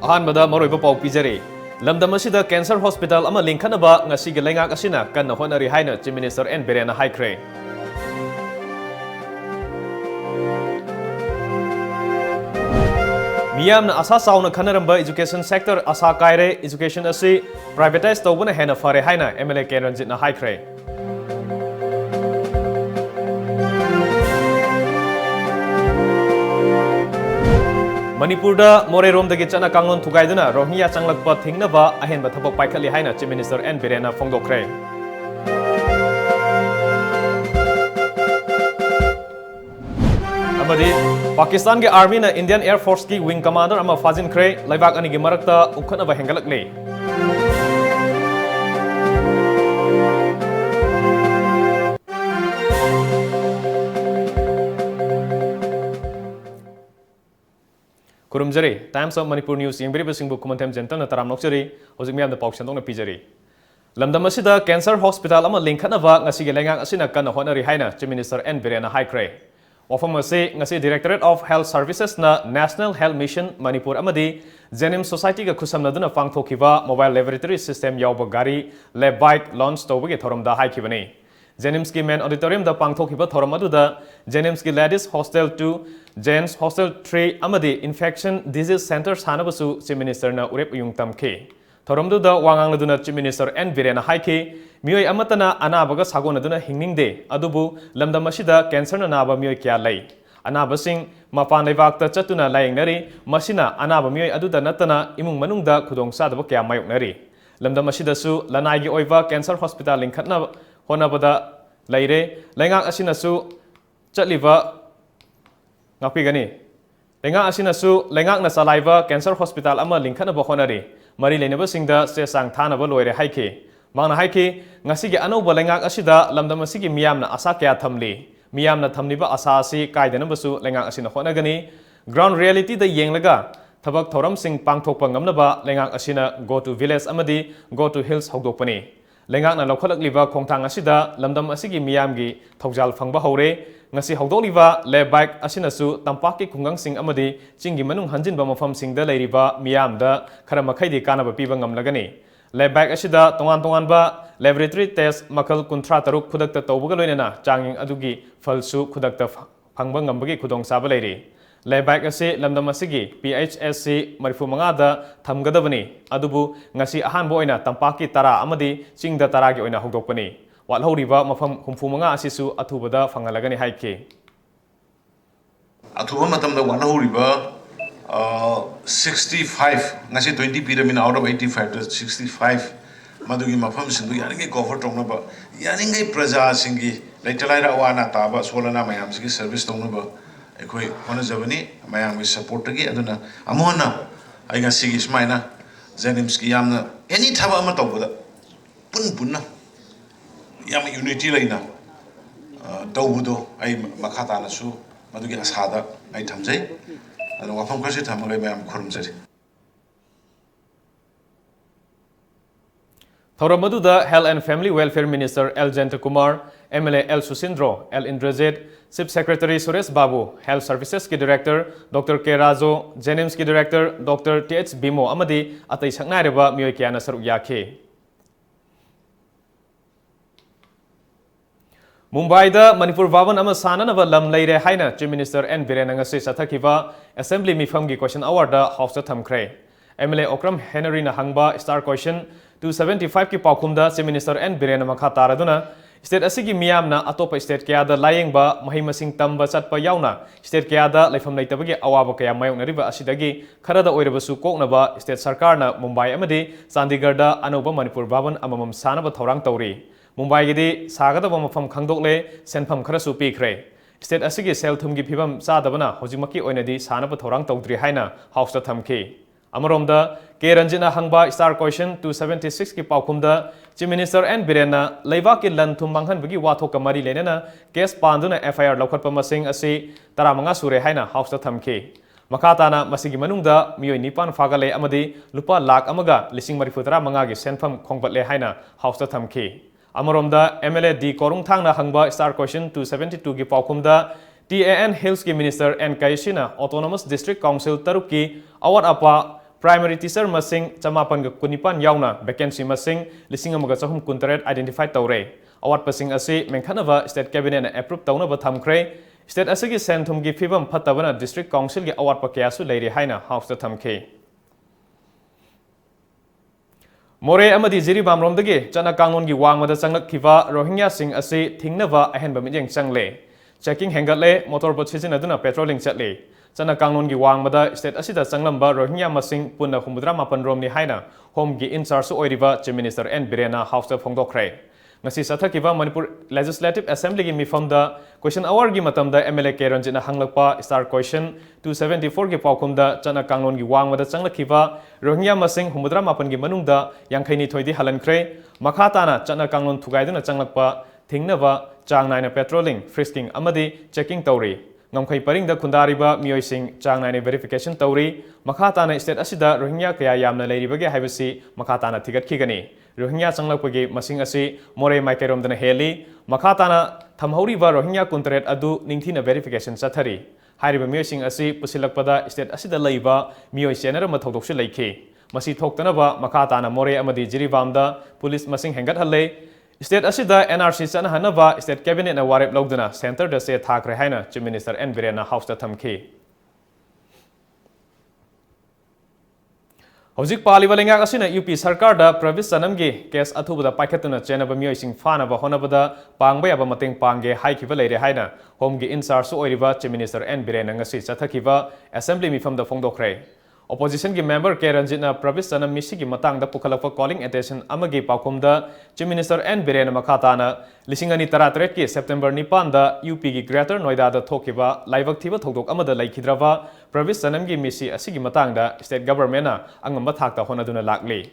ꯑꯍꯥꯟꯕꯗ ꯃꯔꯨꯑꯣꯏꯕ ꯄꯥꯎ ꯄꯤꯖꯔꯤ ꯂꯝꯗꯝ ꯑꯁꯤꯗ ꯀꯦꯟꯁꯔ ꯍꯣꯁꯄꯤꯇꯥꯜ ꯑꯃ ꯂꯤꯡꯈꯠꯅꯕ ꯉꯁꯤꯒꯤ ꯂꯩꯉꯥꯛ ꯑꯁꯤꯅ ꯀꯟꯅ ꯍꯣꯠꯅꯔꯤ ꯍꯥꯏꯅ ꯆꯤꯐ ꯃꯤꯅꯤꯁꯇꯔ ꯑꯦꯟ ꯕꯤꯔꯦꯟꯅ ꯍꯥꯏꯈ꯭ꯔꯦ ꯃꯤꯌꯥꯝꯅ ꯑꯁꯥ ꯆꯥꯎꯅ ꯈꯟꯅꯔꯝꯕ ꯏꯖꯨꯀꯦꯁꯟ ꯁꯦꯛꯇꯔ ꯑꯁꯥ ꯀꯥꯏꯔꯦ ꯏꯖꯨꯀꯦꯁꯟ ꯑꯁꯤ ꯄ꯭ꯔꯥꯏꯚꯦꯇꯥꯏꯖ ꯇꯧꯕꯅ ꯍꯦꯟꯅ ꯐꯔꯦ ꯍꯥꯏꯅ ꯑꯦꯝ.ꯑꯦꯜ.ꯑꯦ ꯀꯦ ꯔꯟꯖꯤꯠꯅ ꯍꯥꯏꯈ꯭ꯔꯦ ꯃꯅꯤꯄꯨꯔꯗ ꯃꯣꯔꯦꯔꯣꯝꯗꯒꯤ ꯆꯠꯅ ꯀꯥꯡꯂꯣꯟ ꯊꯨꯒꯥꯏꯗꯨꯅ ꯔꯣꯍꯤꯡꯒ꯭ꯌꯥ ꯆꯪꯂꯛꯄ ꯊꯤꯡꯅꯕ ꯑꯍꯦꯟꯕ ꯊꯕꯛ ꯄꯥꯏꯈꯠꯂꯤ ꯍꯥꯏꯅ ꯆꯤꯐ ꯃꯤꯅꯤꯁꯇꯔ ꯑꯦꯟ ꯕꯤꯔꯦꯟꯅ ꯐꯣꯡꯗꯣꯛꯈ꯭ꯔꯦ ꯑꯃꯗꯤ ꯄꯥꯀꯤꯁꯇꯥꯟꯒꯤ ꯑꯥꯔꯃꯤꯅ ꯏꯟꯗꯤꯌꯟ ꯑꯦꯌꯔ ꯐꯣꯔꯁꯀꯤ ꯋꯤꯡ ꯀꯃꯥꯟꯗꯔ ꯑꯃ ꯐꯥꯖꯤꯟꯈ꯭ꯔꯦ ꯂꯩꯕꯥꯛ ꯑꯅꯤꯒꯤ ꯃꯔꯛꯇ ꯎꯠꯈꯠꯅꯕ ꯍꯦꯟꯒꯠꯂꯛꯂꯤ ꯈꯨꯔꯨꯝꯖꯔꯤ ꯇꯥꯏꯝꯁ ꯑꯣꯐ ꯃꯅꯤꯄꯨꯔ ꯅ꯭ꯌꯨꯁ ꯌꯦꯡꯕꯤꯔꯤꯕꯁꯤꯡꯕꯨ ꯈꯨꯃꯟꯊꯦꯝ ꯖꯦꯟꯇꯜꯅ ꯇꯔꯥꯝ ꯅꯣꯛꯆꯔꯤ ꯍꯧꯖꯤꯛ ꯃꯌꯥꯝꯗ ꯄꯥꯎ ꯁꯟꯗꯣꯛꯅ ꯄꯤꯖꯔꯤ ꯂꯝꯗꯝ ꯑꯁꯤꯗ ꯀꯦꯟꯁꯔ ꯍꯣꯁꯄꯤꯇꯥꯜ ꯑꯃ ꯂꯤꯡꯈꯠꯅꯕ ꯉꯁꯤꯒꯤ ꯂꯩꯉꯥꯛ ꯑꯁꯤꯅ ꯀꯟꯅ ꯍꯣꯠꯅꯔꯤ ꯍꯥꯏꯅ ꯆꯤꯐ ꯃꯤꯅꯤꯁꯇꯔ ꯑꯦꯟ ꯕꯤꯔꯦꯟꯅ ꯍꯥꯏꯈ꯭ꯔꯦ ꯋꯥꯐꯝ ꯑꯁꯤ ꯉꯁꯤ ꯗꯤꯔꯦꯛꯇꯣꯔꯦꯠ ꯑꯣꯐ ꯍꯦꯜꯊ ꯁꯔꯚꯤꯁꯦꯁꯅ ꯅꯦꯁꯅꯦꯜ ꯍꯦꯜꯊ ꯃꯤꯁꯟ ꯃꯅꯤꯄꯨꯔ ꯑꯃꯗꯤ ꯖꯦꯅꯤꯝꯁ ꯁꯣꯁꯥꯏꯇꯤꯒ ꯈꯨꯠꯁꯝꯅꯗꯨꯅ ꯄꯥꯡꯊꯣꯛꯈꯤꯕ ꯃꯣꯕꯥꯏꯜ ꯂꯦꯕꯣꯔꯦꯇꯔꯤ ꯁꯤꯁꯇꯦꯝ ꯌꯥꯎꯕ ꯒꯥꯔꯤ ꯂꯦꯕ ꯕꯥꯏꯛ ꯂꯣꯟꯆ ꯇꯧꯕꯒꯤ ꯊꯧꯔꯝꯗ ꯍꯥꯏꯈꯤꯕꯅꯤ ꯖꯦꯅꯤꯝꯁꯀꯤ ꯃꯦꯟ ꯑꯣꯗꯤꯇꯣꯔꯤꯌꯝꯗ ꯄꯥꯡꯊꯣꯛꯈꯤꯕ ꯊꯧꯔꯝ ꯑꯗꯨꯗ ꯖꯦꯅꯤꯝꯁꯀꯤ ꯂꯦꯗꯤꯁ ꯍꯣꯁꯇꯦꯜ 2 ꯖꯦꯟꯁ ꯍꯣꯁꯇꯦꯜ 3 ꯑꯃꯗꯤ ꯏꯟꯐꯦꯛꯁꯟ ꯗꯤꯖꯤꯖ ꯁꯦꯟꯇꯔ ꯁꯥꯅꯕꯁꯨ ꯆꯤꯐ ꯃꯤꯅꯤꯁꯇꯔꯅ ꯎꯔꯦꯞ ꯎꯌꯨꯡ ꯇꯝꯈꯤ ꯊꯧꯔꯝꯗꯨꯗ ꯋꯥ ꯉꯥꯡꯂꯗꯨꯅ ꯆꯤꯐ ꯃꯤꯅꯤꯁꯇꯔ ꯑꯦꯟ ꯕꯤꯔꯦꯟꯅ ꯍꯥꯏꯈꯤ ꯃꯤꯑꯣꯏ ꯑꯃꯠꯇꯅ ꯑꯅꯥꯕꯒ ꯁꯥꯒꯣꯟꯅꯗꯨꯅ ꯍꯤꯡꯅꯤꯡꯗꯦ ꯑꯗꯨꯕꯨ ꯂꯝꯗꯝ ꯑꯁꯤꯗ ꯀꯦꯟꯁꯔꯅ ꯅꯥꯕ ꯃꯤꯑꯣꯏ ꯀꯌꯥ ꯂꯩ ꯑꯅꯥꯕꯁꯤꯡ ꯃꯄꯥꯟ ꯂꯩꯕꯥꯛꯇ ꯆꯠꯇꯨꯅ ꯂꯥꯌꯦꯡꯅꯔꯤ ꯃꯁꯤꯅ ꯑꯅꯥꯕ ꯃꯤꯑꯣꯏ ꯑꯗꯨꯗ ꯅꯠꯇꯅ ꯏꯃꯨꯡ ꯃꯅꯨꯡꯗ ꯈꯨꯗꯣꯡꯆꯥꯗꯕ ꯀꯌꯥ ꯃꯥꯌꯣꯛꯅꯔꯤ ꯂꯝꯗꯝ ꯑꯁꯤꯗꯁꯨ ꯂꯅꯥꯏꯒꯤ ꯑꯣꯏꯕ ꯀꯦꯟꯁꯔ ꯍꯣꯁꯄꯤꯇꯥꯜ ꯂꯤꯡꯈꯠꯅꯕ ꯍꯣꯠꯅꯕꯗ ꯂꯩꯔꯦ ꯂꯩꯉꯥꯛ ꯑꯁꯤꯅꯁꯨ ꯆꯠꯂꯤꯕ ꯉꯥꯛꯄꯤꯒꯅꯤ ꯂꯩꯉꯥꯛ ꯑꯁꯤꯅꯁꯨ ꯂꯩꯉꯥꯛꯅ ꯆꯂꯥꯏꯕ ꯀꯦꯟꯁꯔ ꯍꯣꯁꯄꯤꯇꯥꯜ ꯑꯃ ꯂꯤꯡꯈꯠꯅꯕ ꯍꯣꯠꯅꯔꯤ ꯃꯔꯤ ꯂꯩꯅꯕꯁꯤꯡꯗ ꯆꯦ ꯆꯥꯡ ꯊꯥꯅꯕ ꯂꯣꯏꯔꯦ ꯍꯥꯏꯈꯤ ꯃꯥꯅ ꯍꯥꯏꯈꯤ ꯉꯁꯤꯒꯤ ꯑꯅꯧꯕ ꯂꯩꯉꯥꯛ ꯑꯁꯤꯗ ꯂꯝꯗꯝ ꯑꯁꯤꯒꯤ ꯃꯤꯌꯥꯝꯅ ꯑꯁꯥ ꯀꯌా ꯊꯝꯂꯤ ꯃꯤꯌꯥꯝꯅ ꯊꯝꯂꯤꯕ ꯑꯁꯥ ꯑꯁꯤ ꯀꯥꯏꯗꯅꯕꯁꯨ ꯂꯩꯉꯥꯛ ꯑꯁꯤꯅ ꯍꯣꯠꯅꯒꯅꯤ ꯒ꯭ꯔꯥꯎꯟ ꯔꯤꯌꯦꯂꯤꯇꯤꯗ ꯌꯦꯡꯂꯒ ꯊꯕꯛ ꯊꯧꯔꯝꯁꯤꯡ ꯄꯥꯡꯊꯣꯛꯄ ꯉꯝꯅꯕ ꯂꯩꯉꯥꯛ ꯑꯁꯤꯅ ꯒꯣ ꯇꯨ ꯚꯤꯂꯦꯖ ꯑꯃꯗꯤ ꯒꯣ ꯇꯨ ꯍꯤꯜꯁ ꯍꯧꯗꯣꯛꯄꯅꯤ ꯂꯩꯉꯥꯛꯅ ꯂꯧꯈꯠꯂꯛꯂꯤꯕ ꯈꯣꯡꯊꯥꯡ ꯑꯁꯤꯗ ꯂꯝꯗꯝ ꯑꯁꯤꯒꯤ ꯃꯤꯌꯥꯝꯒꯤ ꯊꯧꯖꯥꯜ ꯐꯪꯕ ꯍꯧꯔꯦ ꯉꯁꯤ ꯍꯧꯗꯣꯛꯂꯤꯕ ꯂꯦꯕ ꯕꯥꯏꯛ ꯑꯁꯤꯅꯁꯨ ꯇꯝꯄꯥꯛꯀꯤ ꯈꯨꯡꯒꯪꯁꯤꯡ ꯑꯃꯗꯤ ꯆꯤꯡꯒꯤ ꯃꯅꯨꯡ ꯍꯟꯖꯤꯟꯕ ꯃꯐꯝꯁꯤꯡꯗ ꯂꯩꯔꯤꯕ ꯃꯤꯌꯥꯝꯗ ꯈꯔ ꯃꯈꯩꯗꯤ ꯀꯥꯟꯅꯕ ꯄꯤꯕ ꯉꯝꯂꯒꯅꯤ ꯂꯦꯕ ꯕꯥꯏꯛ ꯑꯁꯤꯗ ꯇꯣꯉꯥꯟ ꯇꯣꯉꯥꯟꯕ ꯂꯦꯕꯣꯔꯦꯇꯔꯤ ꯇꯦꯁ ꯃꯈꯜ 36 ꯈꯨꯗꯛꯇ ꯇꯧꯕꯒ ꯂꯣꯏꯅꯅ ꯆꯥꯡꯌꯦꯡ ꯑꯗꯨꯒꯤ ꯐꯜꯁꯨ ꯈꯨꯗꯛꯇ ꯐꯪꯕ ꯉꯝꯕꯒꯤ ꯈꯨꯗꯣꯡꯆꯥꯕ ꯂꯩꯔꯤ ꯂꯦꯕ ꯕꯥꯏꯛ ꯑꯁꯤ ꯂꯝꯗam ꯑꯁꯤꯒꯤ PHSC 35ꯗ ꯊꯝꯒꯗꯕꯅꯤ ꯑꯗꯨꯕꯨ ꯉꯁꯤ ꯑꯍꯥꯟꯕ ꯑꯣꯏꯅ ꯇꯝꯄꯥꯛꯀꯤ 10 ꯑꯃꯗꯤ ꯆꯤꯡꯗ 10ꯒꯤ ꯑꯣꯏꯅ ꯍꯧꯗꯣꯛꯄꯅꯤ ꯋꯥꯠꯍꯧꯔꯤꯕ ꯃꯐꯝ 65 ꯑꯁꯤꯁꯨ ꯑꯊꯨꯕꯗ ꯐꯪꯍꯜꯂꯒꯅꯤ ꯍꯥꯏꯈꯤ ꯑꯊꯨꯕ ꯃꯇꯝꯗ ꯋꯥꯠꯍꯧꯔꯤꯕ 65 ngasi 20 piramina out of 85 to 65 madugi mafam sindu yaringai cover tongnaba yaringai praja singi leitalaira awana taba solana mayam singi service tongnaba ekoi hona jabani mayam gi support gi aduna amona ai ngasi gi smaina jenims gi yamna any thaba ama tawbada punna yam unity laina tawbudo ai makhata na su madugi asada ai thamjai adu wafam khasi thamagai mayam khurumjari ꯊꯧꯔꯝ ꯑꯗꯨꯗ health and family welfare minister L Jayantakumar MLA. L Susindro L Indrajit chief secretary Suresh Babu health ꯁꯔꯚꯤꯁꯦꯁꯀꯤ director doctor K Rajo ꯖꯦꯅꯤꯝꯁꯀꯤ director doctor T H. Bimo ꯑꯃꯗꯤ ꯑꯇꯩ ꯁꯛꯅꯥꯏꯔꯕ ꯃꯤꯑꯣꯏ ꯀꯌꯥꯅ ꯁꯔꯨꯛ ꯌꯥꯈꯤ ꯃꯨꯝꯕꯥꯏꯗ ꯃꯅꯤꯄꯨꯔ ꯚꯥꯕꯟ ꯑꯃ ꯁꯥꯅꯅꯕ ꯂꯝ ꯂꯩꯔꯦ ꯍꯥꯏꯅ ꯆꯤꯐ ꯃꯤꯅꯤꯁꯇꯔ ꯑꯦꯟ ꯕꯤꯔꯦꯟꯅ ꯉꯁꯤ ꯆꯠꯊꯈꯤꯕ ꯑꯦꯁꯦꯝꯕ꯭ꯂꯤ ꯃꯤꯐꯝꯒꯤ ꯀ꯭ꯋꯦꯁꯟ ꯑꯋꯥꯔꯗ ꯍꯥꯎꯁꯇ ꯊꯝꯈ꯭ꯔꯦ ꯑꯦꯝ.ꯑꯦꯜ.ꯑꯦ. ꯑꯣꯀ꯭ꯔꯝ ꯍꯦꯅꯔꯤꯅ ꯍꯪꯕ ꯁ꯭ꯇꯥꯔ ꯀ꯭ꯋꯦꯁꯟ 275ꯀꯤ ꯄꯥꯎꯈꯨꯝꯗ ꯆꯤꯐ ꯃꯤꯅꯤꯁꯇꯔ ꯑꯦꯟ ꯕꯤꯔꯦꯟꯅ ꯃꯈꯥ ꯇꯥꯔꯗꯨꯅ ꯁ꯭ꯇꯦꯠ ꯑꯁꯤꯒꯤ ꯃꯤꯌꯥꯝꯅ ꯑꯇꯣꯞꯄ ꯁ꯭ꯇꯦꯠ ꯀꯌꯥꯗ ꯂꯥꯌꯦꯡꯕ ꯃꯍꯩ ꯃꯁꯤꯡ ꯇꯝꯕ ꯆꯠꯄ ꯌꯥꯎꯅ ꯁ꯭ꯇꯦꯠ ꯀꯌꯥꯗ ꯂꯩꯐꯝ ꯂꯩꯇꯕꯒꯤ ꯑꯋꯥꯕ ꯀꯌꯥ ꯃꯥꯌꯣꯛꯅꯔꯤꯕ ꯑꯁꯤꯗꯒꯤ ꯈꯔꯗ ꯑꯣꯏꯔꯕꯁꯨ ꯀꯣꯛꯅꯕ ꯁ꯭ꯇꯦꯠ ꯁꯔꯀꯥꯔꯅ ꯃꯨꯝꯕꯥꯏ ꯑꯃꯗꯤ ꯆꯥꯟꯗꯤꯒꯔꯗ ꯑꯅꯧꯕ ꯃꯅꯤꯄꯨꯔ ꯚꯥꯕꯟ ꯑꯃꯃꯝ ꯁꯥꯅꯕ ꯊꯧꯔꯥꯡ ꯇꯧꯔꯤ ꯃꯨꯝꯕꯥꯏꯒꯤꯗꯤ ꯁꯥꯒꯗꯕ ꯃꯐꯝ ꯈꯪꯗꯣꯛꯂꯦ ꯁꯦꯟꯐꯝ ꯈꯔꯁꯨ ꯄꯤꯈ꯭ꯔꯦ ꯁ꯭ꯇꯦꯠ ꯑꯁꯤꯒꯤ ꯁꯦꯜ ꯊꯨꯝꯒꯤ ꯐꯤꯕꯝ ꯆꯥꯗꯕꯅ ꯍꯧꯖꯤꯛꯃꯛꯀꯤ ꯑꯣꯏꯅꯗꯤ ꯁꯥꯅꯕ ꯊꯧꯔꯥꯡ ꯇꯧꯗ꯭ꯔꯤ ꯍꯥꯏꯅ ꯍꯥꯎꯁꯇ ꯊꯝꯈꯤ ꯑꯃꯔꯣꯝꯗ ꯀꯦ ꯔꯟꯖꯤꯠꯅ ꯍꯪꯕ ꯁ꯭ꯇꯥꯔ ꯀ꯭ꯋꯦꯁꯟ 276ꯀꯤ ꯄꯥꯎꯈꯨꯝꯗ ꯆꯤꯐ ꯃꯤꯅꯤꯁꯇꯔ ꯑꯦꯟ ꯕꯤꯔꯦꯟꯅ ꯂꯩꯕꯥꯛꯀꯤ ꯂꯟ ꯊꯨꯝ ꯃꯥꯡꯍꯟꯕꯒꯤ ꯋꯥꯊꯣꯛꯀ ꯃꯔꯤ ꯂꯩꯅꯅ ꯀꯦꯁ ꯄꯥꯟꯗꯨꯅ FIR ꯂꯧꯈꯠꯄ ꯃꯁꯤꯡ ꯑꯁꯤ 15 ꯁꯨꯔꯦ ꯍꯥꯏꯅ ꯍꯥꯎꯁꯇ ꯊꯝꯈꯤ ꯃꯈꯥ ꯇꯥꯅ ꯃꯁꯤꯒꯤ ꯃꯅꯨꯡꯗ ꯃꯤꯑꯣꯏ 9 ꯐꯥꯒꯠꯂꯦ ꯑꯃꯗꯤ ꯂꯨꯄꯥ ꯂꯥꯈ 1,35,35 ꯁꯦꯟꯐꯝ ꯈꯣꯡꯒꯠꯂꯦ ꯍꯥꯏꯅ ꯍꯥꯎꯁꯇ ꯊꯝꯈꯤ ꯑꯃꯔꯣꯝꯗ ꯑꯦꯝ.ꯑꯦꯜ.ꯑꯦ. ꯗꯤ ꯀꯣꯔꯨꯡꯊꯥꯡꯅ ꯍꯪꯕ ꯁ꯭ꯇꯥꯔ ꯀ꯭ꯋꯦꯁꯟ 272ꯒꯤ ꯄꯥꯎꯈꯨꯝꯗ TAN ꯍꯤꯜꯁꯀꯤ ꯃꯤꯅꯤꯁꯇꯔ ꯑꯦꯟ ꯀꯩꯁꯤꯅ ꯑꯣꯇꯣꯅꯣꯃꯁ ꯗꯤꯁꯇ꯭ꯔꯤꯛ ꯀꯥꯎꯟꯁꯤꯜ 3ꯀꯤ ꯑꯋꯥꯠ ꯑꯄꯥ primary teacher masing chamapan ga kunipan yauna vacancy masing lising amaga chahum kuntaret identify tawre awat pasing asi mengkhanava state cabinet na approve tawna ba thamkhre state asigi senthum gi fibam phatabana district council gi awat pa kya su leiri haina house ta thamkhe More amadi jiribam romdagi chana kangon gi wangmada changlakhiba rohingya sing asi thingnaba ahenba mijeng changle checking hengatle motorboat sisinaduna patrolling chatle chana kangon gi wangmada state asida changlamba rohingya masing punna humudra mapan romni haina home gi in charge oiriba chief minister N Birena house ta phongdokre ngasi sathakiba Manipur Legislative Assembly gi mifamda question hour gi matamda MLA Keranjina hanglakpa star question 274 gi paukumda chana kanglon gi wangmada changlakhiba rohingya masing humudra mapan gi manungda yangkhaini thoidi halankre makhatana chana kanglon thugaiduna changlakpa thingnaba changnaina patrolling frisking amadi checking tawri ngamkhai paring da khundariba mioising changnaina verification tawri makhatana state asida rohingya kaya yamna leiribage haibasi makhatana thigatkhigani Rohingya changlakpagi masing asi more maikeromdana heli makhatana thamhauriba Rohingya kuntaret adu ningthina verification chathari hairiba mioising asi pusilakpada state asida leiba mioi senara mathodokse leikhi masi thoktanaba makhatana more amadi jiribamda police masing hengat halle state asida NRC chana hanaba state cabinet na warep logdana center da se thakre haina chief minister N Birena house ta thamkhi Hojik paliba lengak asina UP sarkar da Pravis Sanamgi case athubada paikhatuna chenaba mioising fanaba honabada pangba yaba mateng pangge haikhiba leire haina home gi in charge oiriba chief minister N Birena ngasi chathakiba assembly mifamda phongdokre opposition gi member Keranjina Pravis Sanam misi gi matangda pukhalakpa calling attention amagi paukumda chief minister N Birena makhatana lisingani taratret ki September 9 da UP gi Greater Noida da thokiba laibak thiba thodok amada laikhidraba Pravis Sanam gi misi asigi matangda state government na angamba thakta honaduna lakli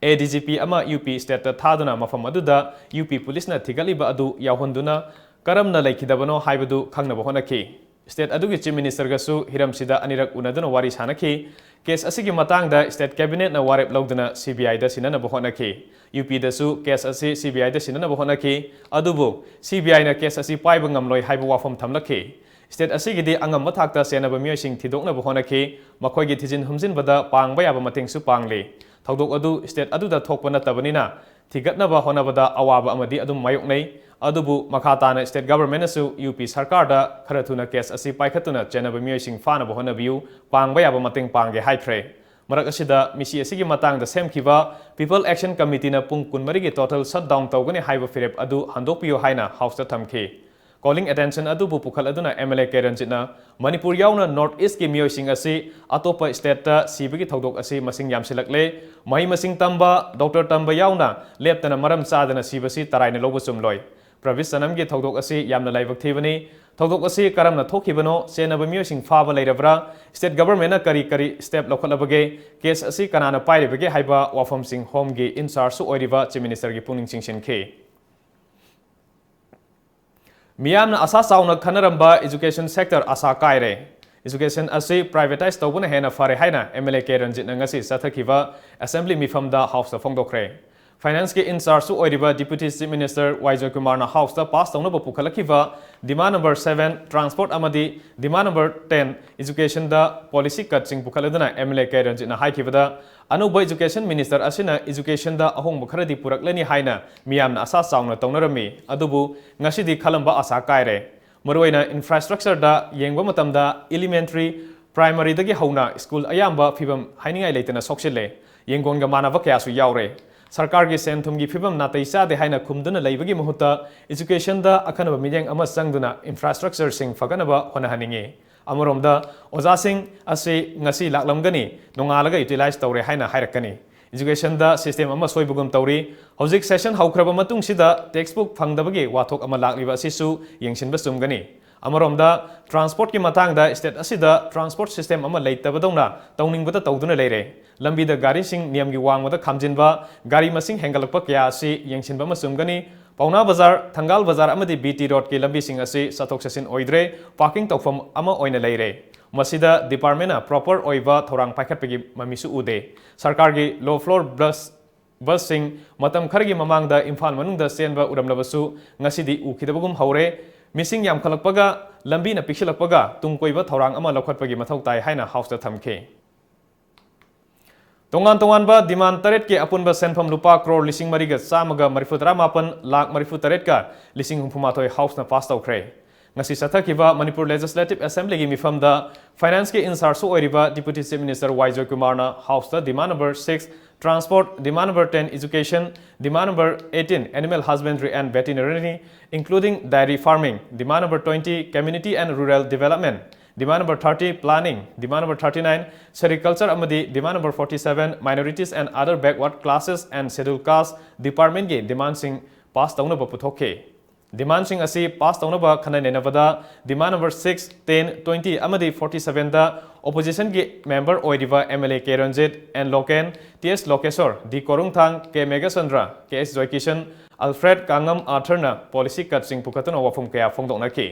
ADGP ama UP state ta thaduna mafam aduda UP police na thigaliba adu yahonduna karamna laikhidabano haibadu khangnaba honaki state adugi chief minister gasu hiramsida anirak unaduna wari sanaki case asigi matangda state cabinet na warep logduna CBI da sinana bahonaki UP da su case asi CBI da sinana bahonaki adubu CBI na case asi paiba ngamloi haiba wafam thamlaki state asigidi angam mathakta senaba mioising thidokna bahonaki makhoigi thijin humjin bada pangba yaba mating su pangli thodok adu state aduda thokpana tabanina thigatnaba honabada awaba amadi adum mayoknei adubu makhatana state government su UP sarkar da kharathuna case asi paikhatuna chenaba mioising fana bahonabiu pangba yaba mating pangge haikre marak asida misi asigi matang da semkhiba people action committee na pung kunmari gi total shutdown tawgani haiba firep adu handokpiyo haina house ta thamkhi calling attention adubu pukhal aduna MLA Keranjina Manipur yauna north east ki mioising asi atopa state ta sibigi thodok asi masing yamsilakle mai masing tamba doctor tamba yauna leptana maram chadana sibasi taraina lobu chumloi Pravis Sanam gi thodok asi yamna laibak thibani thodok asi karamna thokhibano senaba mioising faba leirabra state government na kari step lokhalabage case asi kanana pairibage haiba wafam sing home gi in charge su oiriba chief minister gi puning chingsinke Miyamna asa sauna khanaramba education sector asa kaire education asi privatize tawbuna hena fare haina MLA Keranjit ngasi sathakhiba assembly mifamda house ta phongdokre finance ke in charge su oiriba deputy chief minister Waijoy Kumar na house ta pass tawna pukhalakhiba demand number 7 transport amadi demand number 10 education da policy cut sing pukhaladuna MLA Keranjit na haikibada anuba education minister asina education da ahong bukharadi puraklani haina miyamna asa sauna tawnarami adubu ngasidi khalamba asa kaire maroina infrastructure da yengba matamda elementary primary dagi hauna school ayamba fibam hainingai leitana soksile yengonga manava kyasu yaure sarkar gi senthum gi fibam na taisa de haina khumduna leibagi muhuta education da akhanaba mijeng ama sangduna infrastructure sing faganaba honahaningi Amoromda Oza Singh asi ngasi laklamgani nongalaga utilize tawre haina hairakani education da system ama soibugum tawri hojik session haukraba matung sida textbook phangdabagi wathok ama lakliba sisu yengsinba sumgani Amoromda transport ki matang da state asida transport system ama leitabadongna tawningbata tawduna leire lambi da gari sing niam gi wangmada khamjinba gari masing hengalakpa kya asi yengsinba masumgani Pauna Bazar, Thangal Bazar amadi BT Road ki lambi sing asi sathok sasin oidre parking tawfam ama oina leire masida department na proper oiba thorang paikhatpagi mamisu ude sarkar gi low floor bus sing matam khargi mamangda imphal manungda senba uramlabasu ngasidi ukhidabugum haure missing yam khalakpaga lambi na piksilakpaga tungkoiba thorang ama lokhatpagi mathau tai haina house ta thamke Tongan ba demand taret ke apun ba senfam lupa crore lising mariga samaga marifutara mapan lak marifu taret ka lising humpumatoi house na pass tawkre. Ngasi sathakiba Manipur Legislative Assembly gi mifam da finance ke insar so oiriba Deputy Chief Minister Waijoy Kumar na house da demand number 6 transport, demand number 10 education, demand number 18 animal husbandry and veterinary including dairy farming, demand number 20 community and rural development, demand number 30 planning, demand number 39 sericulture amadi demand number 47 minorities and other backward classes and scheduled caste department ge demand sing pass tauna ba puthoke. Demand sing asi pass tauna ba khana nenavada demand number 6 10 20 amadi 47 da opposition ge member oiriva MLA K Ranjit and Loken TS Lokesor D Korungthang K Megasandra KS Joykishan Alfred Kangam Arthurna policy cut sing pukatan wafum kaya phongdokna ki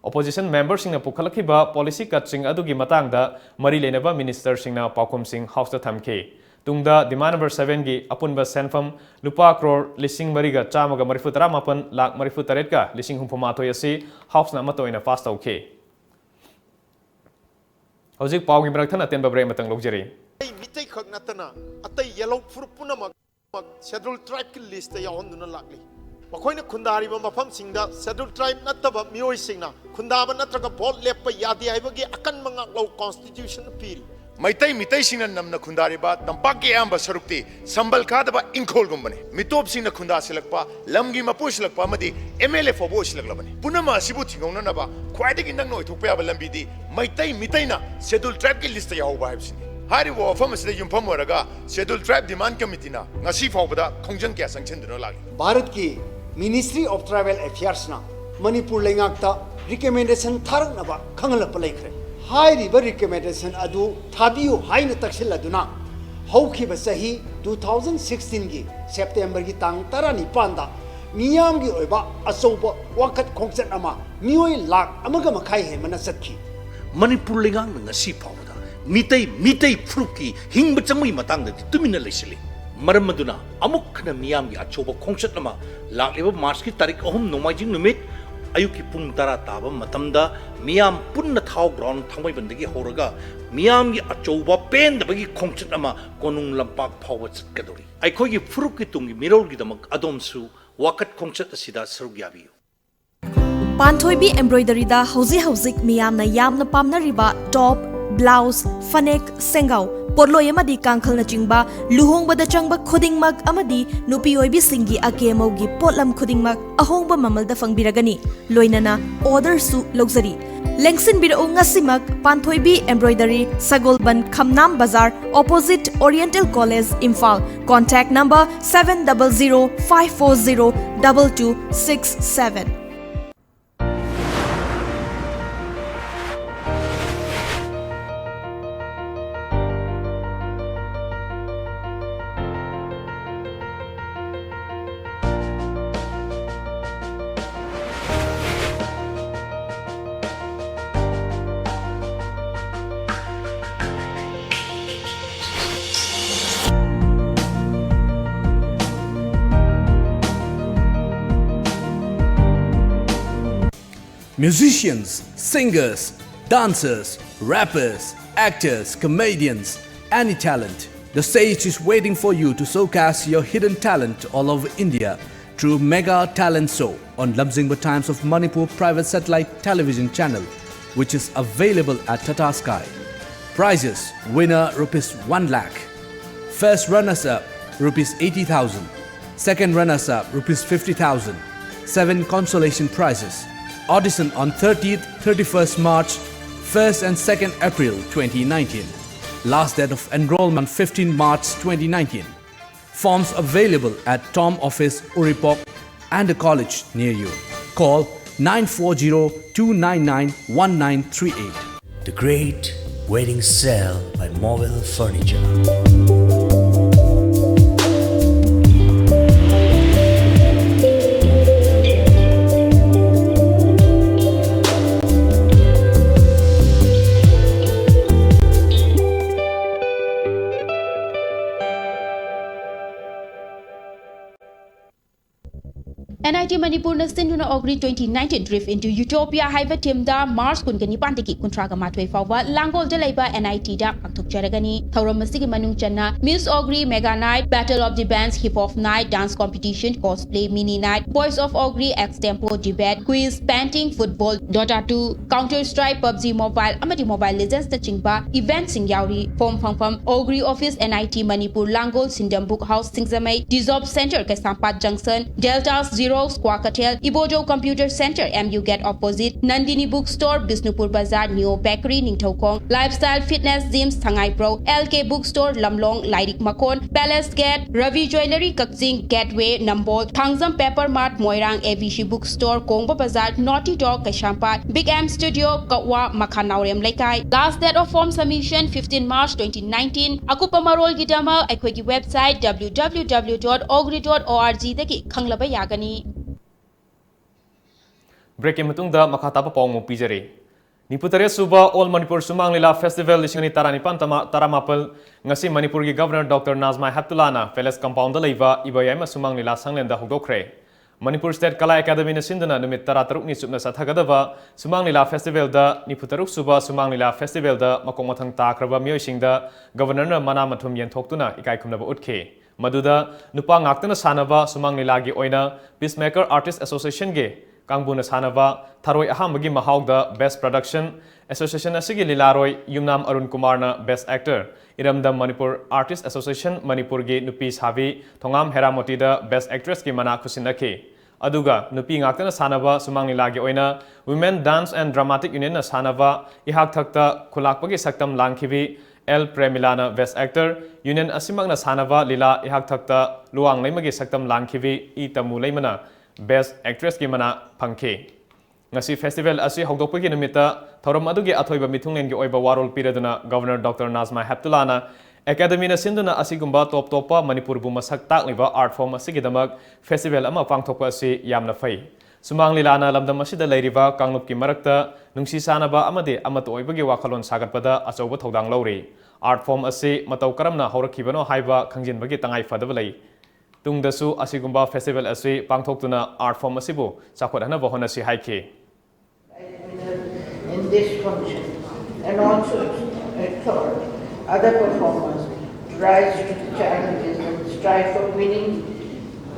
opposition member sing na pukhalakhiba policy cut sing adugi matangda mari lenaba minister sing na paukum sing house ta thamke tungda demand number 7 gi apunba senfam lupa crore lising mariga chamaga marifutara mapan lak marifutaret ka lising humpamathoi asi house na matoina fast okay hojik pawgi brakthana tenba bre matang logjeri mitai khak natana atai yellow furpuna mak schedule tribe ki list ya honduna lakli makoina khundari ba mafam singda schedule tribe nataba mioi singna khundaba natraga vote lepa yadi haibagi akan mangak law constitution piri mitai singna namna khundari ba tampak ke amba sarukti sambal khadaba inkol gumbane mitop singna khunda silakpa lamgi mapu silakpa madi MLA fobo silaklabane punama sibu thingona na ba khwaidagi nang noi thukpa ba lambi di mitai na schedule tribe ki list ya hoba habsini hari wo famasi yumpham waraga schedule tribe demand committee na ngasi fawbada khongjang kya sanchenduna lagi Bharat की ministry of tribal affairs ना Manipur लेंगाक्ता recommendation थारकनबा खंगलप लेखरे हाइरिबा recommendation अदु थाबियु हाइन तक्सिलदुना हौखिबा सही 2016 गी September गी तांग 19 दा मियाम गी ओइबा असौबा वखत खोंगचत अमा मियोय लाख अमगा मखाई हे मन सत्खी Manipur लेंगांग ngasi phawda mitai fruki hingba changui matang da tumina leisili maram maduna amuk khana miyam gi achoba khongchat lama lakleba march ki tarik ahum nomaijing numit ayuki pung tara taba matamda miyam punna thau ground thangbai bandagi horaga miyam gi achoba pen da bagi khongchat lama konung lampak phawa chatkadori aikhoi gi fruki tungi mirol gi damak adomsu wakat khongchat asida sarugyabi Panthoibi embroidery da hauzik miyamna yamna pamnariba top blouse fanek sengau porloi amadi kangkhal na chingba luhongbada changba khudingmak amadi nupi oibi singi akemaugi potlam khudingmak ahongba mamalda fangbiragani loinana order su luxury lengsin biro ngasimak Panthoibi embroidery Sagolban Khamnam Bazar opposite Oriental College Imphal contact number 7005402267. Musicians, singers, dancers, rappers, actors, comedians, any talent. The stage is waiting for you to showcase your hidden talent all over India through Mega Talent Show on Lamjingba Times of Manipur private satellite television channel, which is available at Tata Sky. Prizes: winner rupees 1 lakh, first runners-up rupees 80,000, second runners-up rupees 50,000, 7 consolation prizes. Audition on 30th, 31st March, 1st and 2nd April 2019. Last date of enrollment 15 March 2019. Forms available at Tom Office, Uripok and a college near you. Call 940-299-1938. The Great Wedding Sale by Mobile Furniture. NIT Manipur na Sinduna Ogri 2019 Drift into Utopia Haiva Team da Mars Kungani Pantiki Kuntraga Matway Fawa Langol Delaiba NIT da Aktuk Jaragani Tauramasigi Manung Channa Miss Ogri Mega Night Battle of the Bands Hip Hop Night Dance Competition Cosplay Mini Night Voice of Ogri Extempo Debate Quiz Painting Football Dota 2 Counter Strike PUBG Mobile Amadi Mobile Legends da Chingba Event Sing Yauri Form Phangpham Ogri Office NIT Manipur Langol Sindam Book House Singzamai Dissolve Center Kesampat Junction Deltas Zero Squawkatel, Ibojo Computer Center, MU Get Opposite, Nandini Bookstore, Bisnupur Bazaar, Neo Bakery, Ningthokong, Lifestyle Fitness Gyms, Thangai Pro, LK Bookstore, Lamlong, Lairik Makon, Palace Gate, Ravi Jewelry, Kakjing, Gateway, Nambol, Thangzam Pepper Mart, Moirang, Avishi Bookstore, Kongba Bazaar, Naughty Dog, Kashampat, Big M Studio, Katwa, Makhanaurem Laikai. Last date of form submission, 15 March 2019. Akupa Marol Gidama, Equity website, www.ogri.org, daki Kanglaba Yagani. Break in matungda makatapa pong mo pijari. Niputare suba All Manipur Sumang Lila Festival lisingani taranipan taramapal ngasi Manipur gi Governor Dr. Nazmai Haptulana Feles Compound Laiva Ibayama Sumang Lila Sanglenda Hugokre. Manipur State Kala Academy na sindana numit tarataruk ni supna sathagadava Sumang Lila Festival da Niputaruk suba Sumang Lila Festival da makomathang takraba miyosingda Governor na mana mathum yenthokuna ikai khumnaba utke. Maduda nupa ngaktana sanaba Sumang Lila gi oina Peacemaker Artist Association ge Kangbuna Sanava, Taroi Ahamagi Mahawda, Best Production, Association Asigi Lilaroi, Yumnam Arun Kumarna, Best Actor, Iramda Manipur Artist Association, Manipur Gi Nupis Havi, Tongam Heramotida, Best Actress Ki Mana Kusinaki. Aduga, Nupi Ngakana Sanava, Sumangi Lagi Oina, Women Dance and Dramatic Union Sanava, Ihak Takta, Kulakpagi Saktam Langkivi, El Premilana, Best Actor, Union Asimagna Sanava, Lila, Ihak Takta, Luang Lemagi Saktam Langkivi, Itamu Lemana. Best Actress ki mana pangke. Ngasi festival asi hogdokpagi numita thoram adugi athoiba mithunglen gi oiba warol piraduna Governor Dr. Nazmai Haptulana Academy na sinduna asigumba top topa Manipur bu masak takliba art form asigidamak festival ama pangthokpa asi yamna fai. Sumang Lilana lamdam asida leiriba kanglup ki marakta nungsi sanaba amade amato oibagi wakhalon sagatpada achauba thodang lawri. Art form asi matau karamna horakhibano haiba khangjinbagi tangai fadaba lei. Tungdasu asigumba festival asi pangthoktuna art form asibu sakhodhana bahona si haike in this function and also exhort other performers to rise to the challenges and strive for winning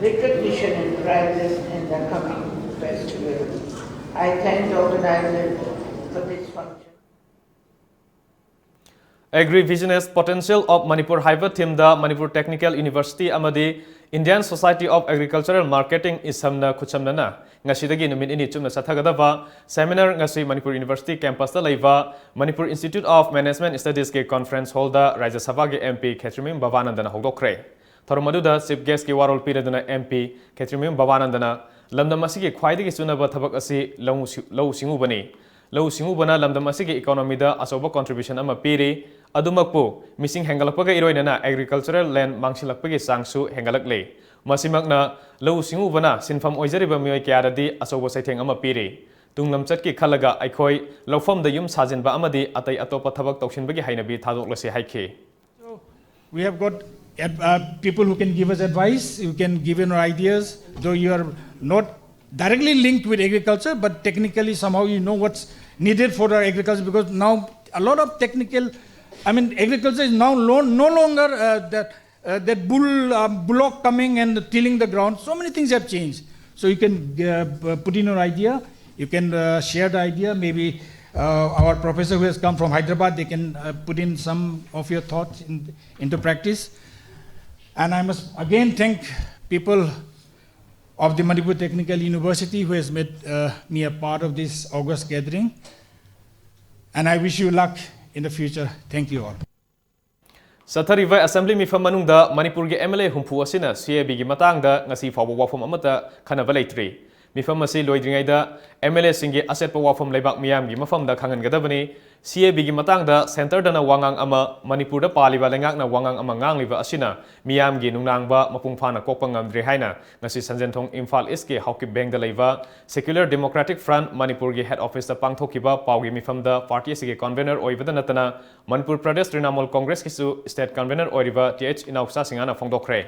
recognition and prizes in the coming festival. I thank the organizers for this function. Agri-Business Potential of Manipur Haiva Team da Manipur Technical University amadi Indian Society of Agricultural Marketing isamna kuchamnana ngasidagi numin ini chumna sathagadava seminar ngasi Manipur University campus da laiva Manipur Institute of Management Studies ke conference hall da Rajya Sabha ge MP Khetrimim Bhavanandana hogdokre thormaduda chief guest ke warol piraduna MP Khetrimim Bhavanandana lamdam asigi khwaidagi chunaba thabak asi lau singu bani lau singu bana lamdam asigi economy da asoba contribution ama piri adumakpu missing hengalakpaga iroinana agricultural land mangsilakpagi sangsu hengalakle masimakna lau singu bana sinfam oijariba mioi kyadadi asoba saitheng ama piri tunglamchatki khalaga aikhoi laufam da yum sajinba amadi atai atopa thabak toksinbagi hainabi thadoklase haike. We have got people who can give us advice, you can give your ideas, though you are not directly linked with agriculture, but technically somehow you know what's needed for our agriculture, because now a lot of technical, agriculture is now no longer that bullock coming and tilling the ground. So many things have changed. So you can put in your idea, you can share the idea, maybe our professor who has come from Hyderabad, they can put in some of your thoughts into practice. And I must again thank people of the Manipur Technical University who has made me a part of this August gathering. And I wish you luck in the future. Thank you all. Sathariva Assembly mifam manungda Manipur ge MLA humpu asina CAB gi matangda ngasi fawba wafam amata khanaba leitri. Mifam asi loidringaida MLA singi asetpa wafam leibak miyam gi mafamda khangangadabani CAB gi matangda center dana wangang ama Manipur da paliba lengak na wangang ama ngangliba asina miyam gi nungnangba mapungphana kokpa ngamdri haina ngasi sanjenthong Imphal East ge Hawkip Bank da leiba Secular Democratic Front Manipur gi head office da pangthokiba pawgi mifamda party asigi convener oibada natana Manipur Pradesh Trinamool Congress kisu state convener oiriba TH Inauksa Singana phongdokre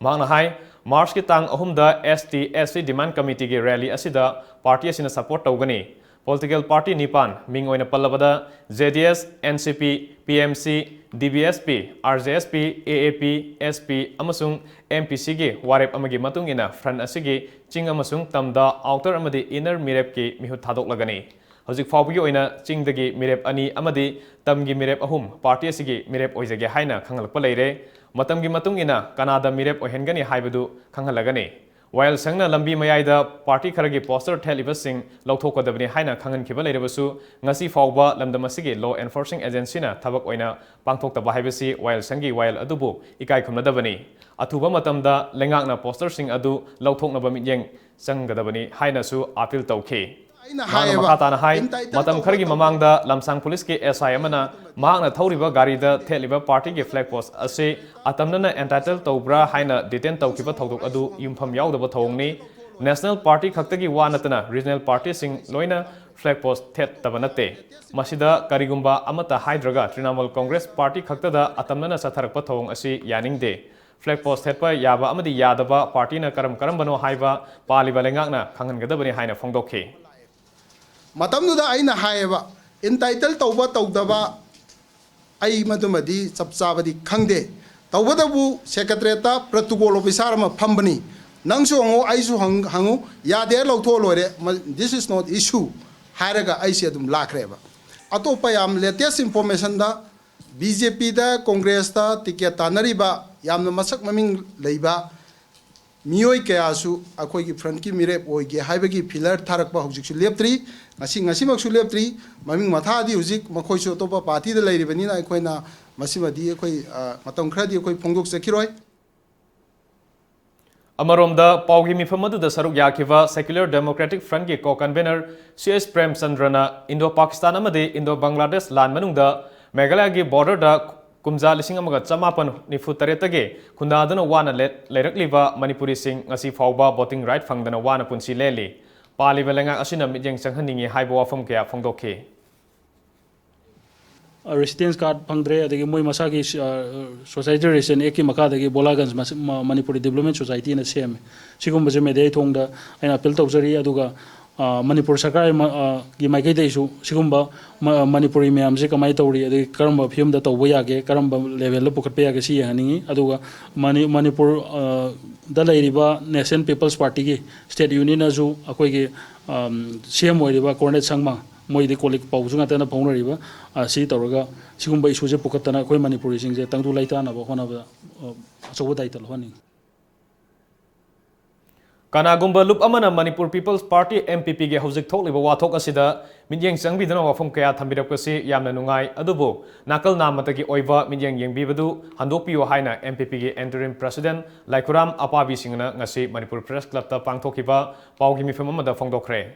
Mahakna hai March ki tang ahumda ST/SC Demand Committee ki rally asida party asina support tawgani. Political party nipan ming oina pallabada JDS, NCP, PMC, DBSP, RJSP, AAP, SP amasung MPC gi warep amagi matung ina front asigi ching amasung tamda outer amadi inner mirep ki mihut thadok lagani. Hojik fawbagi oina chingdagi mirep ani amadi tamgi mirep ahum party asigi mirep oijage haina khangalpa leire matamgi matung ina kanada mirep ohengani haibadu khanghalagani. While Sangna Lambi Mayada party Karagi poster telibasing Lautoka Dabni Haina Kangan Kibalebasu, Ngasi Fauba, Lamdamasigi, law enforcing agency na Tabak Oina, Bangtok Tabahibasi, while Sangi, while Adubu, Ikai Kumnadabani. Atuba Matamda, Lengakna poster sing Adu, Lautok Nabamiyang, Sangadabani, Haina Su, Apil Tauke. Makatana hai, Matam Kargi Mamangda, Lamsang Police ki SI Amana, Mahana Tauriba Garida, Teliba Party ki flag post Ase, Atamnana entitled Tobra Haina, detain Taukiba Tautuk Adu, Yumpam Yaudaba Tongni, National Party Kaktagi Wanatana, Regional Party Sing Loina, flag post Tet Tabanate, Masida Karigumba Amata Hydraga, Trinamal Congress Party Kaktada, Atamnana Satarapa Tong Ase Yaning Day. Flag post Hepa Yaba Amadi Yadaba, Party na Karambano Haiba, Pali Balengakna, Kangan Gadabani Haina Fongdoke. Matamnuda aina haeba entitled tauba taudaba ai madumadi sabsabadi khangde taubadabu secretariata protocol officer ma phambani nangsu ngo aisu hangu yade lawtho lore this is not issue haraga aisi adum lakreba atopa yam latest information da BJP da Congress da ticket tanariba yamna masak maming leiba Miyoi kayasu akoi ki front ki mirep oige haibagi pillar tharakpa hojik su leptri ngasi mak su leptri maming matha di hojik makhoi su topa party da leiri bani na akoi na masima di akoi matam khra di akoi phongdok sekiroi Amaromda Paugi Mifamadu da Saruk Yakiva Secular Democratic Front ki co-convener CS Prem Chandrana Indo-Pakistan amadi Indo-Bangladesh land manungda Meghalaya ki border da Kumza Lising Amaga Chamapan Nifutarete, Kundadana Wana Lerakliva, Manipuri Sing, Ngasi Fauba, voting right Fangdana Wana Punsi Leli, Pali Velenga Asina Mijang Sanghaningi, Haibo from Kia Fongdoke. Residence card Pangdre, the Moy Masaki Society Ration Eki Makadagi, Bolagans, Manipuri Development Society in the same. Sigum was a Mede Tonga, and a Peltopsari Aduga. Manipur Sakar Gimaike issue, Sigumba, Manipuri Miamsi, Kamaitori, the Karamba Pum that Wayake, Karamba level Pukapea, Hani, Aduga, Manipur, Dalariba, Nation People's Party, State Union Azu, Akogi, CM Wadiba, Cornet Sangma, Moi the Kolik Pauzungatana Pona River, Sitoraga, Sigumba issues a Pukatana, Koi Manipuri, Tangu Laitana, one of the so title, honey. Kanagumba Lup Amana Manipur People's Party MPP ge hojik thokliba wathok asida midyeng changbidana wafam kaya thambirapkasi yamna nungai adubu nakal namatagi oiba midyeng yengbibadu handokpiyo haina MPP ge interim president Laikuram Apabi singna ngasi Manipur Press Club ta pangthokiba paugi mifam amada phongdokre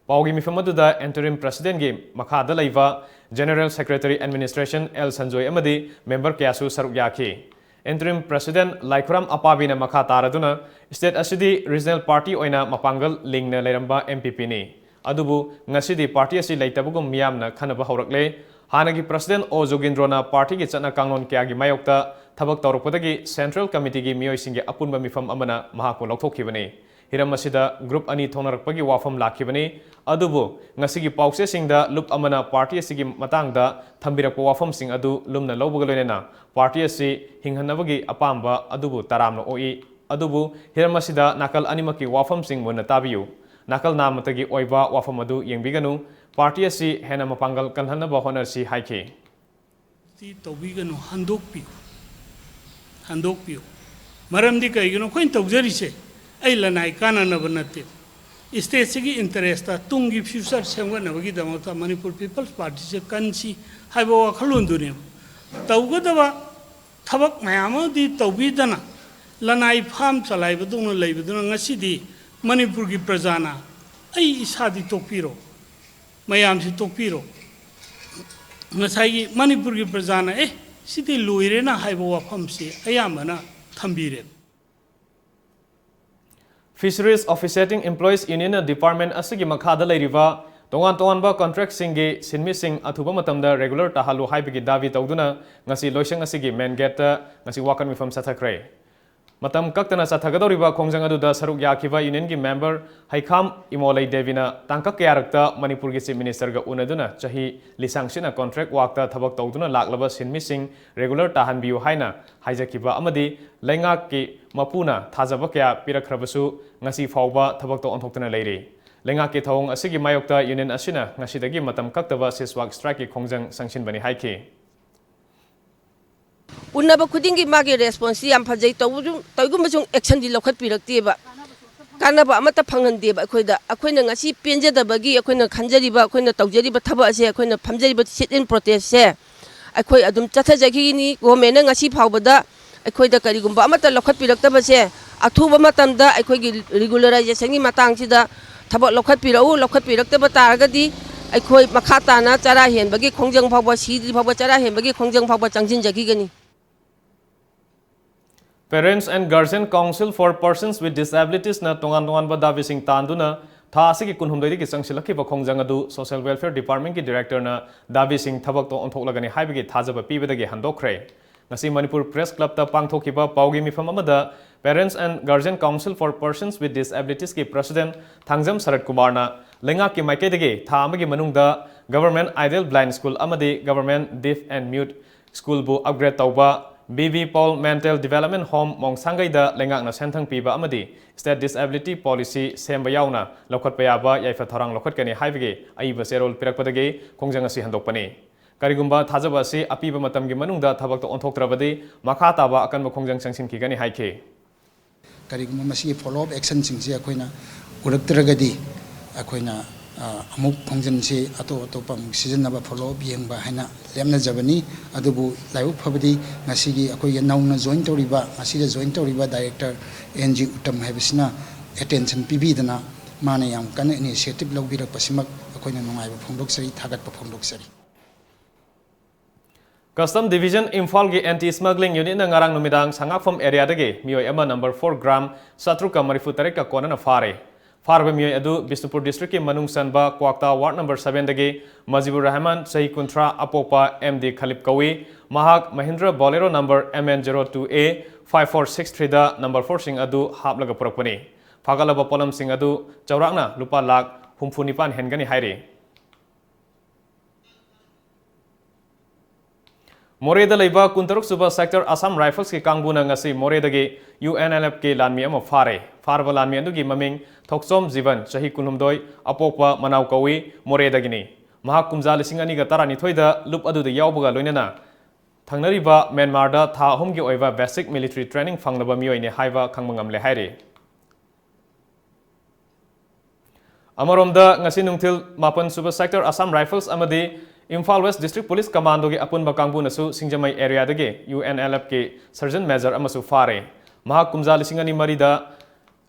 paugi mifam aduda interim president ge makhada leiba General Secretary Administration L Sanjoy amadi member kyasu saruk yakhi Interim President Laikuram Apabina Makha Taraduna, State Asidi Regional Party Oina Mapangal Lingna Leramba MPP ni. Adubu Ngasidi Party Asi Laitabugum Miamna Kanaba Horakle, Hanagi President O Jogindrona Party Gitsana Kangon Kiagi Mayokta, Tabak Torpodagi Central Committee gi Mioy Singe Apunba Mifam Amana Mahako Lokokibani. Hiram Masida Group Ani Tonarakpagi Wafam Lakibani, Adubu Ngasigi Pause Singda Lup Amana Party Asigi Matangda, Tambirako Wafam Sing Adu Lumna Lobugalena. Party asi hinghanabagi apamba adubu taramno oi adubu hiramasida nakal animaki wafam sing muna tabiyu nakal namatagi oiba wafam adu yengbiganu party asi hena mapangal kanhanaba honarsi haike ti tobiganu handokpiu maramdi kaigino koin tawjarise ai lanai kanana banate state sigi interest ta tungi future semgana bagi damata Manipur People's Party se kansi haibo khalundune tawgadaba Tabak Mayama di Tobidana, Lanai Farm Salai, Baduna Labaduna, Nasidi, Manipurgi Prazana, Ai Isadi Topiro, Mayamsi Topiro, Nasai Manipurgi Prazana, City Luirena Haibo Pamsi, Ayamana, Tambire. Fisheries Officiating Employees Union Department Asigi Makada Riva. Tongan ba contract singi sinmi sing athuba matamda regular tahalu haibigi davi tawduna ngasi loisang asigi main gate ngasi wakan mifam sathakre Matam kaktana sathagadoriba khongjang aduda saruk yakiba union gi member Haikham Imolai Devina tangkak yarakta Manipur gi chief minister ga unaduna chahi lisangsina contract wakta thabak tawduna laklaba sinmising regular tahanbiu haina haijakiba amadi laingak ki mapuna thajaba kya pirakhrabsu ngasi fawba thabak to onthokna leiri laingak ki thong asigi mayokta union asina ngasidagi matam kaktaba siswak strike ki khongjang sangshin bani haiki Unaba kudingi magi responsi am phajai tawgum majung action di lokhat pirakti ba kanaba amata phanghande ba akoina ngasi penjada bagi akoina khanjari ba akoina tawjari ba thaba ase akoina phamjari ba sit in protest se akoi adum chathajagi ni government ngasi phawbada akoida karigumba amata lokhat pirakta ba se athuba matamda akoigi regularization gi matang sida thaba lokhat pirakta ba taragadi akoi makhata na chara hen bagi khongjang phawba sidri phawba chara hen bagi khongjang phawba changjin jagi gani. Parents and Guardian Council for Persons with Disabilities na tongan ba davising tanduna tha asigi kunhumdai ki sangsilaki ba khongjang adu Social Welfare Department ki director na davising thabak to onthoklagani haibagi thajaba pibadagi handokre ngasi Manipur Press Club ta pangthokiba paugi mifam amada Parents and Guardian Council for Persons with Disabilities ki president Thangjam Sarat Kumar na lenga ki maikedagi tha amagi manungda Government Ideal Blind School amadi Government Deaf and Mute School bu upgrade tauba BB Paul Mental Development Home Mongsangai da lengak na senthang piba amadi State Disability Policy semba yauna lokhat payaba yaifa tharang lokhat kani haibage aiba serol pirakpadage khongjang asi handokpani karigumba thajaba si apiba matamgi manungda thabak to onthoktrabadi makha taba akanba khongjang sangsin ki gani haike karigumba masi follow up action singsi akoina uraktragadi akoina amuk khongjang si ato pam season follow up yengba haina lemna jabani adubu laibu phabadi ngasigi akoi nauna join toriba ngasida join toriba director NG Uttam haibisina attention pibidana mana yam kan initiative lawbirak pasimak akoina nungaiba phongdoksari thagatpa phongdoksari Custom Division Imphal gi Anti-Smuggling Unit na ngarang numidang sangakfam area dage mioi ama number 4 gram satruka marifu tareka kona na fare Farba mioi adu Bisnupur District ki manung sanba Kwakta Ward number 7 dage Majibur Rahman Sahi Kuntra Apopa MD Khalip Kawi Mahak Mahindra Bolero number MN02A 5463 da number 4 sing adu haplaga purakpani Fagalaba polam sing adu chawrakna lupa lak humfunipan hengani hairi Moreda leiba kuntaruk suba sector Assam Rifles ki kangbuna ngasi Moredagi UNLF ki lanmi ama fare farba lanmi andugi maming Thoksom Jivan chahi kunhumdoi apokpa manau kawi Moredagini mahak kumja lising ani ga tarani thoida lup adu da yawbuga loinana thangnariba Myanmar da tha ahum gi oiba basic military training fanglaba mioi ne haiba khangmangam le haire Amaromda ngasi nungthil mapan suba sector Assam Rifles amadi Imphal West District Police Commando gi apun bakangbu nasu Singjamai area dage UNLF ki Sergeant Major amasu fare mahak kumja lising ani marida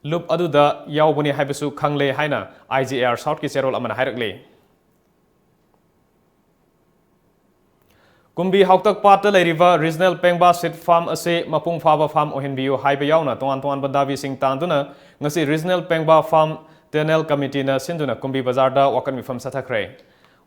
lup aduda yaubuni haibasu khangle haina IGR South ki serol amana hairakle Kumbi Hauktak Pata Leiriva Regional Pengba Sit Farm ase Mapung Faba Farm Ohenbiu Haiba Yauna Tongan Bandavi Sing Tanduna ngasi Regional Pengba Farm Tenel Committee na Sinduna Kumbi Bazar da wakan mifam sathakre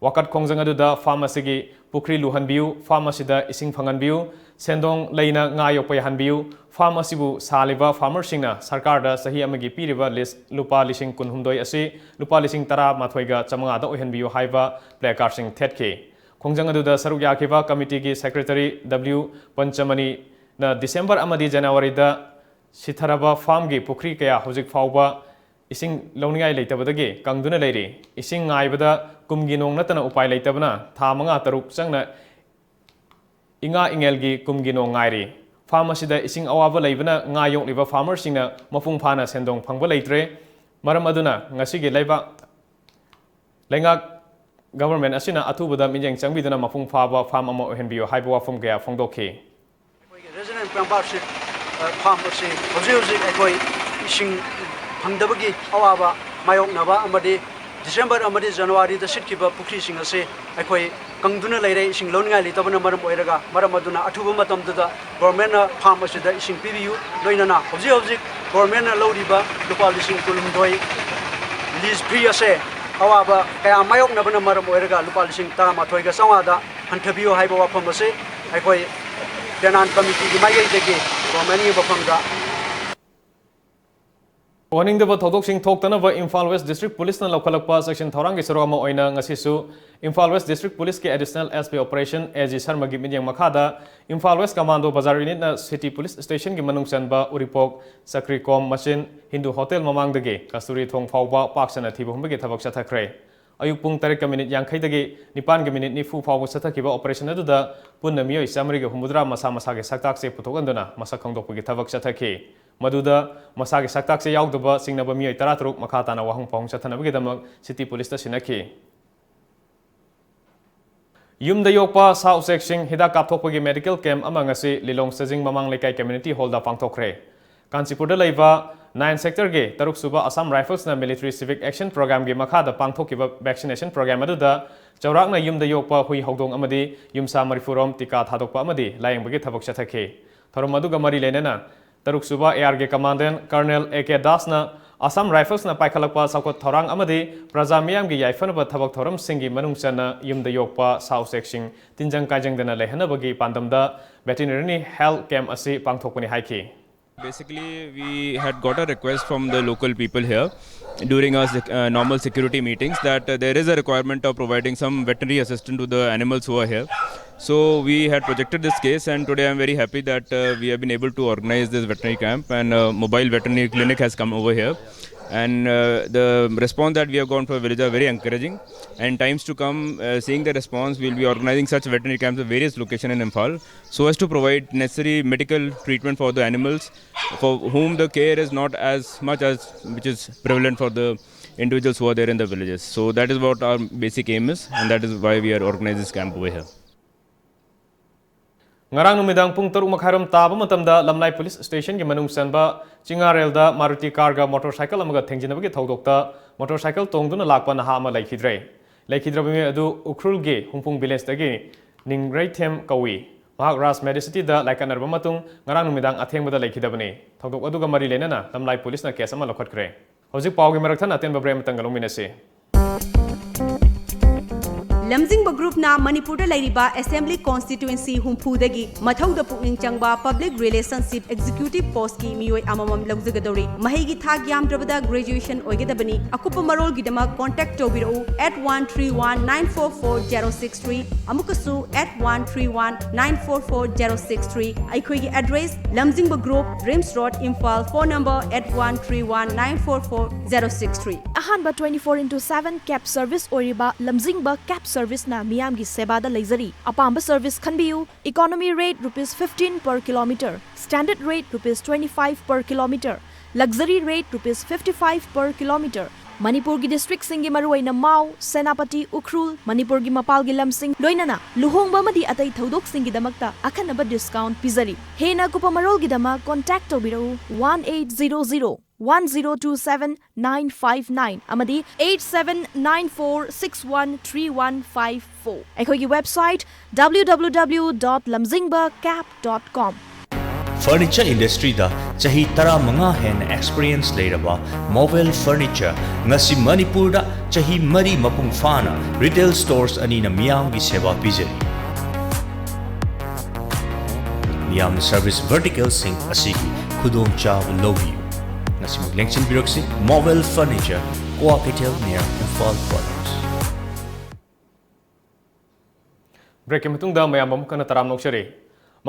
Wakat khongjang aduda farm asigi pukri luhanbiu farm asida ising phanganbiu sendong leina nga yokpai hanbiu farm asibu saliba farmer singna sarkar da sahi amagi piriba list lupa lising kunhumdoi asi lupa lising tara mathoiga chamanga da ohenbiu haiba placard sing thetke khongjang aduda saruk yakiba committee gi secretary W Panchamani na December amadi January da sitharaba farm gi pukri kaya hojik fauba ising launingai leitabadagi kangduna leiri ising ngaibada kumgi nong natana upai leitabana tha manga taruk changna inga ingelgi kumgi nong ngairi pharmacy da ising awaba leibana nga yok liba farmer singna mapung phana sendong phangba leitre maram aduna ngasigi leiba lenga government asina athubada minjeng changbidana mapung phaba farm ama ohenbio haiba wafum kaya phongdokhi resident membership pharmacy hoji ekoi ising Hangdabagi awaba mayok naba amadi December amadi January da sitkiba pukri sing ase akoi kangduna leire ising loninga litabana maram oiraga maram aduna athuba matam da government na farm asida ising PBU loinana hoji government na loriba lupa lising kulumdoi lease free ase awaba kaya mayok nabana maram oiraga lupa lising tara mathoiga sawada hanthabiyo haiba wafam ase akoi Denan committee gi magai dege government gi bafam da Warningdaba thodok-sing thoktanaba Imphal West District Police na laukalakpa section thorang gi sorama oina ngasisu Imphal West District Police ke Additional SP Operation AG Sharma gi minyang makhada Imphal West Commando Bazar Unit na City Police Station gi manungsanba Uripok Sakrikom Machine Hindu Hotel mamangdagi Kasturi thong phawba paksana thiba humbagi thabak sathakre ayuk pung 3 minute yankaidagi 9 minute nifu phawba sathakiba operation aduda punna miyoi samri gi humudra masa masa ge saktak se puthokanduna masa khangdokpagi thabak sathaki Maduda masagi saktak se yaudaba singnaba miyoi 13 makata na wahang pahong sathanabagidamag City Police ta sinaki Yumda yokpa South Section hida kapthokpagi medical camp ama ngasi Lilong Sajing Mamang Lekai Community Hall da pangthokre Kansipurda leiba 9 sector ge taruk suba Assam Rifles na Military Civic Action Program ge makhada pangthokiba vaccination program aduda chawrakna yumda yokpa hui hogdong amadi yumsa marifurom tika thadokpa amadi layengbagi thabak chathake thorom aduga mari lenena Taruk Suba ARG Commandant Colonel AK Dasna Assam Rifles na paikhalakpa sakot thorang amadi Praja miyam gi yaifanaba thabak thoram singi manungchana yumda yokpa South Section tinjang kaijang dana lehanabagi pandamda veterinary health camp asi pangthokpani haiki Basically, we had got a request from the local people here during our normal security meetings that there is a requirement of providing some veterinary assistance to the animals who are here. So we had projected this case, and today I am very happy that we have been able to organize this veterinary camp, and a mobile veterinary clinic has come over here. And the response that we have gotten from the village are very encouraging. And times to come, seeing the response, we will be organizing such veterinary camps at various locations in Imphal so as to provide necessary medical treatment for the animals for whom the care is not as much as which is prevalent for the individuals who are there in the villages. So that is what our basic aim is, and that is why we are organizing this camp over here. Ngarang numidang pung 3:30 taba matamda Lamlai Police Station gi manung sanba Chingarel da Maruti car ga motorcycle amaga thengjinabagi thodokta motorcycle tongduna lakpa naha ama laikhidre laikhidrabami adu Ukhrul gi Humpung village dagi Ningrai Them kawi mahak Ras Medicity da laikanarba matung ngarang numidang athengbada laikhidabani thodok aduga mari lenana Lamlai Police na case ama lokhatkre hojik pawgi marakthana atenba brem tangalongminase Lamjingba Group na Manipur da lairiba Assembly Constituency Humpudagi Mathauda Pukning Changba Public Relationship Executive Post ki mioi amamam lagzagadori mahigi thak yamdrabada graduation oigedabani akupa marol gidama contact tobiro at 131944063 amukasu at 131944063 aikhoigi address Lamjingba Group Rims Road Imphal phone number at 131944063 Ahanba 24/7 cab service oriba Lamjingba cab service na miyam gi seba da leizari apamba service khanbiu economy rate ₹15 per kilometer standard rate ₹25 per kilometer luxury rate ₹55 per kilometer Manipur gi district singi maruaina Mau Senapati Ukhrul Manipur gi mapal gi lamsing loinana luhongba madi atai thodok singi damakta akhanaba discount pizari hena kupamarol gi dama contact tobiro 1800 1027-959 amadi 8794613154 Ekhogi website www.lamjingbacap.com Furniture industry da chahi tara manga hen experience leiraba mobile furniture ngasi Manipur da chahi mari mapung fana retail stores ani na miyam gi seva pijari miyam service vertical sing asigi khudong cha lobi ngasi maglengchin biroksi mobile furniture Coapitel near Imphal Products Break matungda mayam amukana taram nokshari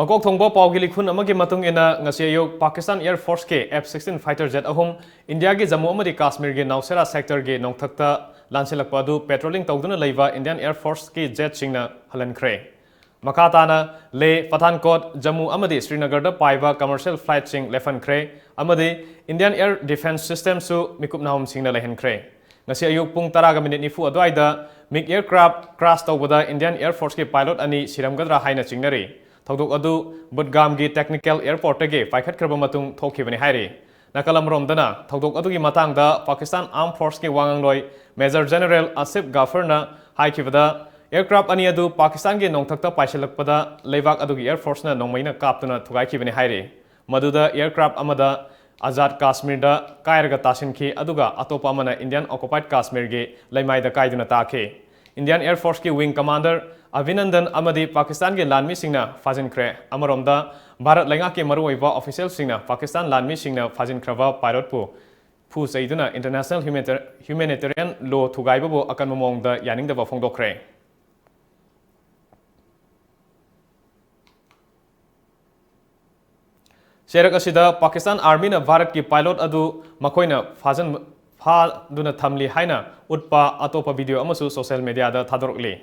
Makok thongba pawgi likhun amagi matung ina ngasi ayok Pakistan Air Force ke F-16 fighter jet ahum India ge Jammu amadi Kashmir ge Nausera sector ge nongthakta lanselakpa du patrolling tawduna leiba Indian Air Force ke jet singna halankre Makatana Le Pathankot Jammu amadi Srinagar da paiba commercial flight sing lefankre amadi Indian Air Defense System su mikupnahum singna lehenkre ngasi ayuk pung 10 nifu adwaida MiG aircraft crash tawbada Indian Air Force ke pilot ani siramgadra haina chingnari Thodok adu Budgam gi technical airport ge paikhat kraba matung thokhibani hairi nakalam romdana thodok adu gi matang da Pakistan Armed Force ke wangang loi Major General Asif Ghaffar na haikibada aircraft ani adu Pakistan ge nongthakta paisilakpada leibak adu gi Air Force na nongmaina kaptuna thugaikibani hairi maduda aircraft amada Azad Kashmir da kairaga tasinki aduga atopa amana Indian occupied Kashmir ge leimaida kaiduna takhe Indian Air Force ki wing commander Avinandan amadi Pakistan ke lanmi singna fajin kre amaromda Bharat lenga ke maruiba official singna Pakistan lanmi singna fajin krava pilot pu fu saiduna international humanitarian law thugaibabu akan momongda yaningdaba phongdokre. Sherak asida Pakistan Army na Bharat ki pilot adu makoina duna thamli haina utpa atopa video amasu social media da thadorokli.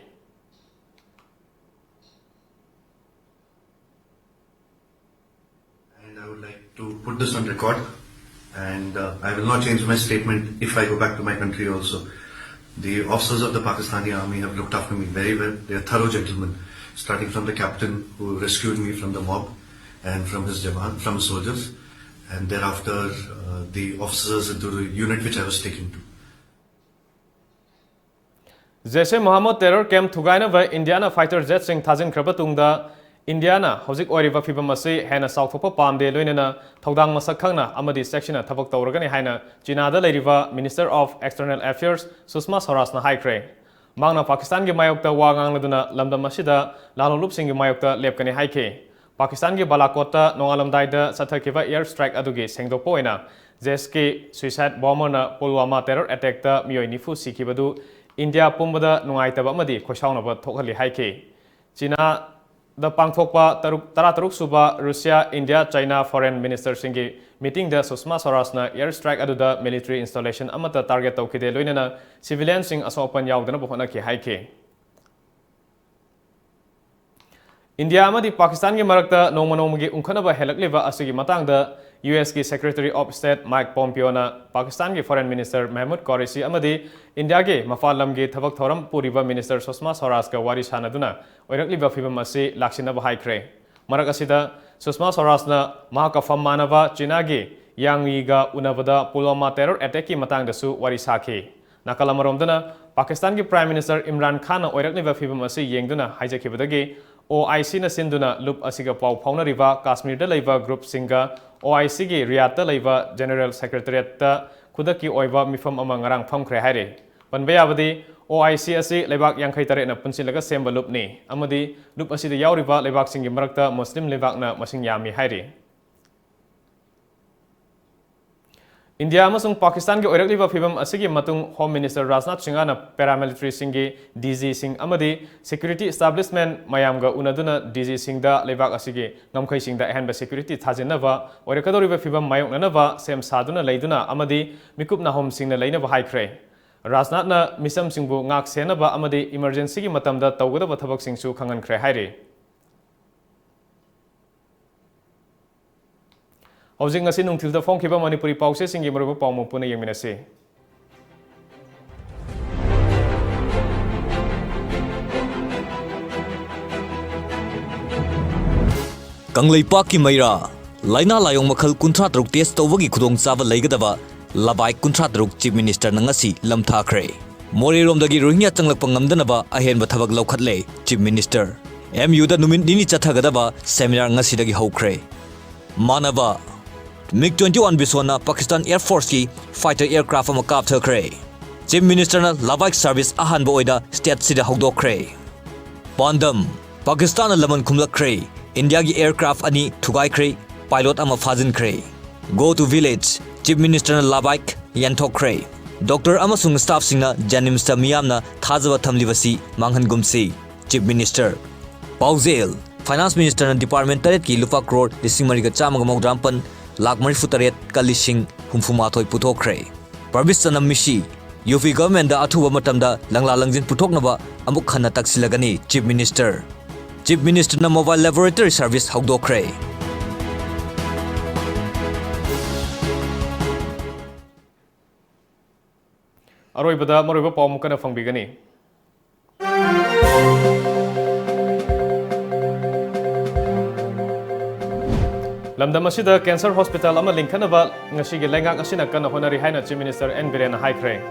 And I would like to put this on record, and I will not change my statement if I go back to my country also. The officers of the Pakistani Army have looked after me very well. They are thorough gentlemen, starting from the captain who rescued me from the mob and from his jawan, from his soldiers, and thereafter the officers into the unit which I was taken to. Jaishe Mohammed terror camp thugaina by Indiana fighter jet sing thajin krabatungda Indiana hojik oiriba fibam asi hena sauthopa pamde loinena thodang masak khangna amadi section na thabak tawragani haina China da leiriba Minister of External Affairs Sushma Swaraj na haikre mangna Pakistan gi mayokta wangang laduna lamdam asida lalolup sing gi mayokta lepkani haike Pakistan ki Balakota nongalamdai da sathakiba air strike adugi sengdokpo oina JSK suicide bomber na Pulwama terror attack da miyoi nifu sikibadu India pumbada nungaitaba amadi khosaunaba thokhali haike China da pangthokpa taruk suba Russia India China foreign minister singi meeting da Sushma Swaraj na air strike aduda military installation amata target tawkide loinana civilian sing asopan yaudana bohona ki haike India amadi Pakistan ki marakta nongmanonggi unkhanaba helakliba asigi matangda US ki Secretary of State Mike Pompeo na Pakistan ki Foreign Minister Mahmood Qureshi amadi India ki mafalam ki thabak thoram puriba Minister Sushma Swaraj ka wari sanaduna oirakliba fibam asi laksinaba haikre marak asida Sushma Swaraj na mahaka fammanaba China ki Yangi ga unabada Pulwama terror attack ki matangda su wari sakhi nakalamaromdana Pakistan ki Prime Minister Imran Khan na oirakliba fibam asi yengduna haijakibadagi OIC na sinduna loop asiga pau faunariba Kashmir da leiba group singa OIC gi Riyadh da leiba General Secretariat ta khudaki oiba mifam ama ngarang famkhre haire panbayabadi OIC asi leibak yankhai tare na punsilaga semba loop ni amadi loop asida yauriba leibak singi marakta Muslim leibak na masing yami haire India amasung Pakistan ki oirakliba fibam asigi matung Home Minister Rajnath Singh na paramilitary singi DG Singh amadi security establishment mayamga unaduna DG Singh da leibak asigi ngamkhai Singh da ehanba security thajinaba oirakadoriba fibam mayoknanaba sem saduna leiduna amadi mikupna Home Singh na leinaba haikre Rajnath na misam singbu ngak senaba amadi emergency ki matamda tawgadaba thabak singsu khangankre haire Housing ngasi nungthilda phongkhiba Manipuri pause singi maruba pawmo puna yengminase Kangleipak ki maira laina layong makhal kunthra truk test tawagi khudong chaba leigadaba labai kunthra truk chief minister na ngasi lamthakre Morirom dagi Rohingya changlak pangamdanaba ahenba thabak laukhatle chief minister MU da numit nini chathagadaba seminar ngasi dagi hokre manaba MiG-21 Biswana Pakistan Air Force ki fighter aircraft ama kap thakre Chief Minister na Lavak Service ahanba oida state sida hogdokre Pandam Pakistan na laman khumlakre India ki aircraft ani thugaikre pilot ama fajinkre Go to village Chief Minister na Lavak yanthokre Doctor amasung staff singna janimsta miyamna thajaba thamlibasi manghangumsi Chief Minister Pauzel Finance Minister na Department taret ki lupa crore lising mariga chamaga maudrampan Lak Marifutaret Kalising Humfumatoi Putokre. Parbisanam Mishi, UV government da Atuba Matamda Langla Langjin Putoknaba Amuk Khana Taksilagani Chief Minister. Chief Minister na Mobile Laboratory Service Hogdokre. Aroibada Moriba Pawmukana Fangbigani. Lamdam asida cancer hospital ama linkhanaba ngasi ge lengak asina kana honari haina Chief Minister N Biren haikre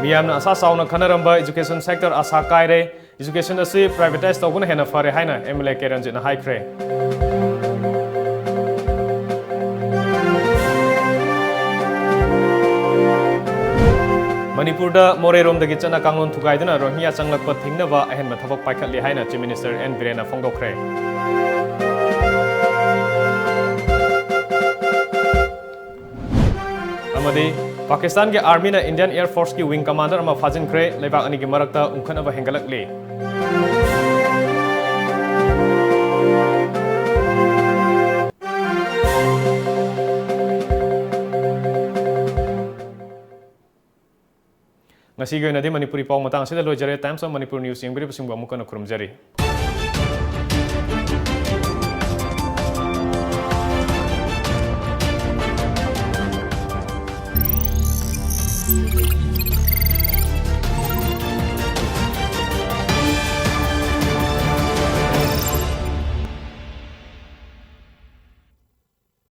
miyamna asa sauna khanaramba education sector asa kaire education asi privatize tawbuna hena fare haina MLA Keranjit na haikre Manipur Manipurda Moreiromdagi chana kanglon thugaiduna Rohingya changlakpa thingnaba ahenba thabak paikhatli haina Chief Minister N Birena phongdokre. Amadi Pakistan ke Army na Indian Air Force ki wing commander ama fajinkre leibak ani ki marakta ungkhanaba hengalakli. Ngasi gay na di Manipuri pau matang sila lojare Times of Manipur News yang beri pasingbu amukan kurumjari.